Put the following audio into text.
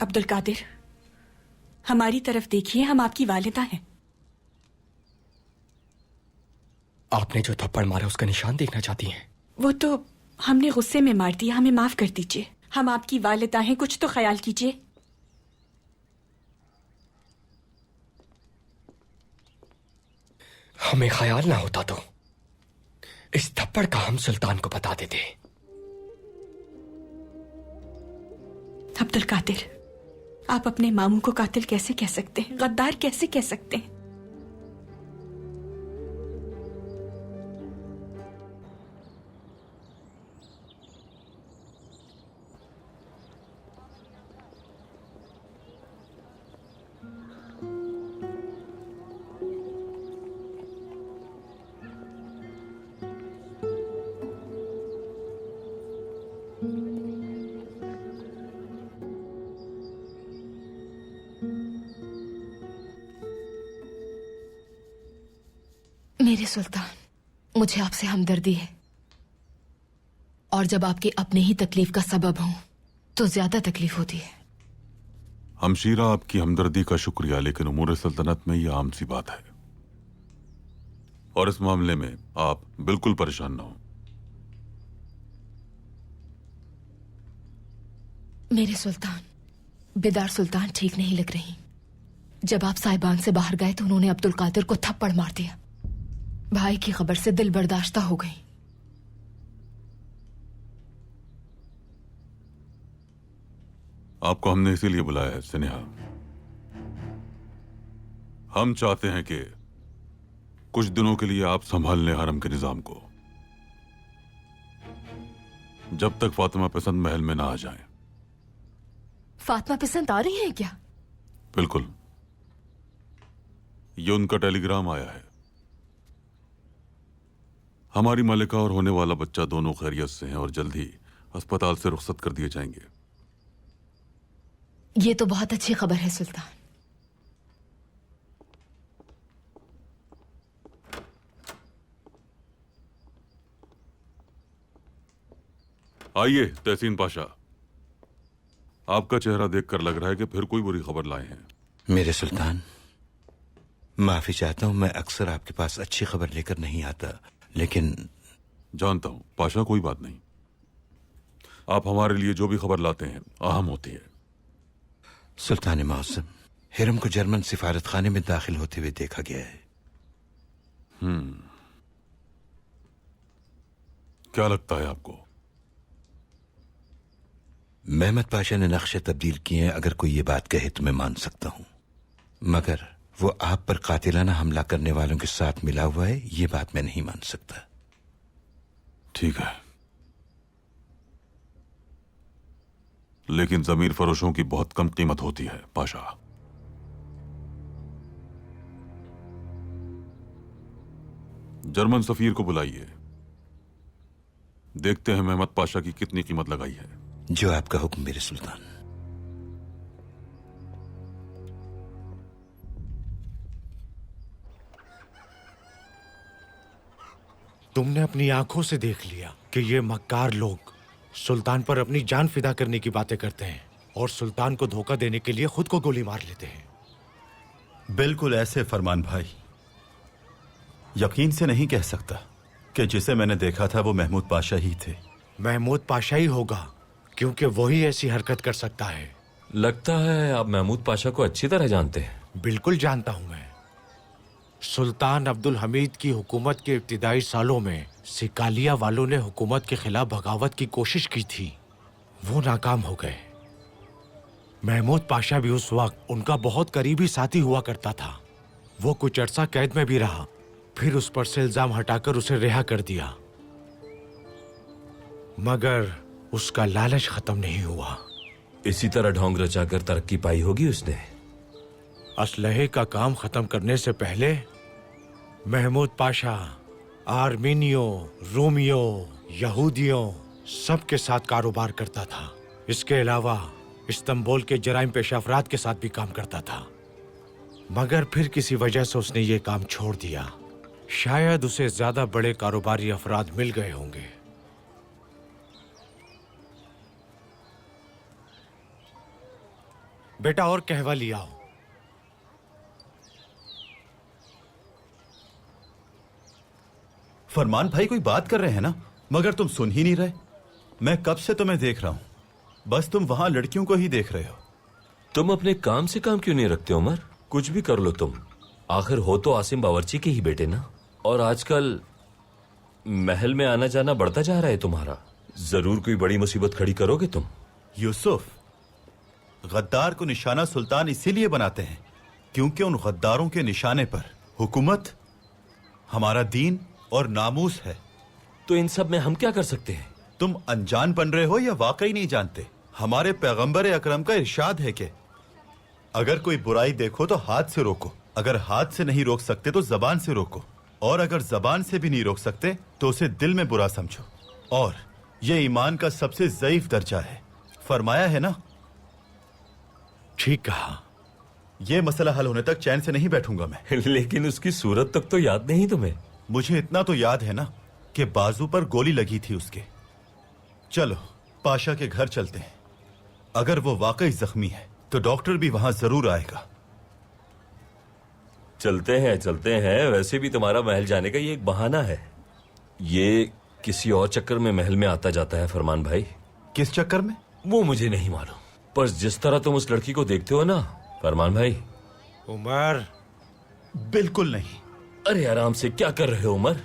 अब्दुल कादिर, हमारी तरफ देखिए, हम आपकी वालिदा हैं। आपने जो थप्पड़ मारा उसका निशान देखना चाहती हैं? वो तो हमने गुस्से में मार दिया, हमें माफ कर दीजिए। हम आपकी वालिदा हैं, कुछ तो ख्याल कीजिए। हमें ख्याल ना होता तो इस थप्पड़ का हम सुल्तान को बता देते। अब्दुल कादिर, आप अपने मामू को कातिल कैसे कह सकते हैं, गद्दार कैसे कह सकते हैं? मेरे सुल्तान, मुझे आपसे हमदर्दी है, और जब आपके अपने ही तकलीफ का सबब हूं तो ज्यादा तकलीफ होती है। हमशीरा, आपकी हमदर्दी का शुक्रिया, लेकिन उमूर सल्तनत में यह आम सी बात है, और इस मामले में आप बिल्कुल परेशान ना हो। मेरे सुल्तान, बेदार सुल्तान ठीक नहीं लग रही। जब आप साहिबान से बाहर गए तो उन्होंने अब्दुल कादिर को थप्पड़ मार दिया। भाई की खबर से दिल बर्दाश्ता हो गई। आपको हमने इसीलिए बुलाया है स्नेहा। हम चाहते हैं कि कुछ दिनों के लिए आप संभाल लें हरम के निजाम को, जब तक फातिमा पसंद महल में ना आ जाएं। फातिमा पसंद आ रही हैं क्या? बिल्कुल, ये उनका टेलीग्राम आया है। हमारी मलिका और होने वाला बच्चा दोनों खैरियत से हैं और जल्द ही अस्पताल से रुखसत कर दिए जाएंगे। ये तो बहुत अच्छी खबर है सुल्तान। आइए तहसीन पाशा, आपका चेहरा देखकर लग रहा है कि फिर कोई बुरी खबर लाए हैं। मेरे सुल्तान, माफी चाहता हूं, मैं अक्सर आपके पास अच्छी खबर लेकर नहीं आता, लेकिन जानता हूं पाशा, कोई बात नहीं। आप हमारे लिए जो भी खबर लाते हैं अहम होती है। सुल्तान मौसम, हिरम को जर्मन सिफारत खाने में दाखिल होते हुए देखा गया है। क्या लगता है आपको? महमद पाशा ने नक्शे तब्दील किए हैं। अगर कोई ये बात कहे तो मैं मान सकता हूं, मगर वो आप पर कातिलाना हमला करने वालों के साथ मिला हुआ है, ये बात मैं नहीं मान सकता। ठीक है, लेकिन जमीर फरोशों की बहुत कम कीमत होती है पाशा। जर्मन सफीर को बुलाइए, देखते हैं महमद पाशा की कितनी कीमत लगाई है। जो आपका हुक्म मेरे सुल्तान। तुमने अपनी आंखों से देख लिया कि ये मक्कार लोग सुल्तान पर अपनी जान फिदा करने की बातें करते हैं और सुल्तान को धोखा देने के लिए खुद को गोली मार लेते हैं। बिल्कुल ऐसे फरमान भाई। यकीन से नहीं कह सकता कि जिसे मैंने देखा था वो महमूद पाशा ही थे। महमूद पाशा ही होगा, क्योंकि वही ऐसी हरकत कर सकता है। लगता है आप महमूद पाशा को अच्छी तरह जानते हैं। बिल्कुल जानता हूं मैं। सुल्तान अब्दुल हमीद की हुकूमत के इब्तिदाई सालों में सिकालिया वालों ने हुकूमत के खिलाफ बगावत की कोशिश की थी, वो नाकाम हो गए। महमूद पाशा भी उस वक्त उनका बहुत करीबी साथी हुआ करता था। वो कुछ अर्सा कैद में भी रहा, फिर उस पर से इल्जाम हटाकर उसे रिहा कर दिया, मगर उसका लालच खत्म नहीं हुआ। इसी तरह ढोंग रचाकर तरक्की पाई होगी उसने। असलहे का काम खत्म करने से पहले महमूद पाशा आर्मीनियों, रोमियों, यहूदियों सबके साथ कारोबार करता था। इसके अलावा इस्तांबुल के जराइम पेशा अफराद के साथ भी काम करता था, मगर फिर किसी वजह से उसने ये काम छोड़ दिया। शायद उसे ज्यादा बड़े कारोबारी अफराद मिल गए होंगे। बेटा और कहवा लिया हो। फरमान भाई कोई बात कर रहे हैं ना, मगर तुम सुन ही नहीं रहे। मैं कब से तुम्हें देख रहा हूं, बस तुम वहां लड़कियों को ही देख रहे हो। तुम अपने काम से काम क्यों नहीं रखते उमर? कुछ भी कर लो तुम, आखिर हो तो आसिम बावर्ची के ही बेटे ना। और आजकल महल में आना जाना बढ़ता जा रहा है तुम्हारा, जरूर कोई बड़ी मुसीबत खड़ी करोगे तुम। यूसुफ, गद्दार को निशाना सुल्तान इसीलिए बनाते हैं क्योंकि उन गद्दारों के निशाने पर हुकूमत, हमारा दीन और नामूस है। तो इन सब में हम क्या कर सकते हैं? तुम अनजान बन रहे हो या वाकई नहीं जानते? हमारे पैगंबर अकरम का इरशाद है कि अगर कोई बुराई देखो तो हाथ से रोको, अगर हाथ से नहीं रोक सकते तो जबान से रोको, और अगर जबान से भी नहीं रोक सकते तो उसे दिल में बुरा समझो। और ये ईमान का सबसे ज़ईफ दर्जा है, फरमाया है ना। ठीक कहा। यह मसला हल होने तक चैन से नहीं बैठूंगा मैं। लेकिन उसकी सूरत तक तो याद नहीं तुम्हें? मुझे इतना तो याद है ना कि बाजू पर गोली लगी थी उसके। चलो पाशा के घर चलते हैं, अगर वो वाकई जख्मी है तो डॉक्टर भी वहां जरूर आएगा। चलते हैं। वैसे भी तुम्हारा महल जाने का ये एक बहाना है। ये किसी और चक्कर में महल में आता जाता है फरमान भाई। किस चक्कर में? वो मुझे नहीं मालूम, पर जिस तरह तुम उस लड़की को देखते हो ना फरमान भाई। उमर, बिल्कुल नहीं। अरे आराम से, क्या कर रहे हो उमर?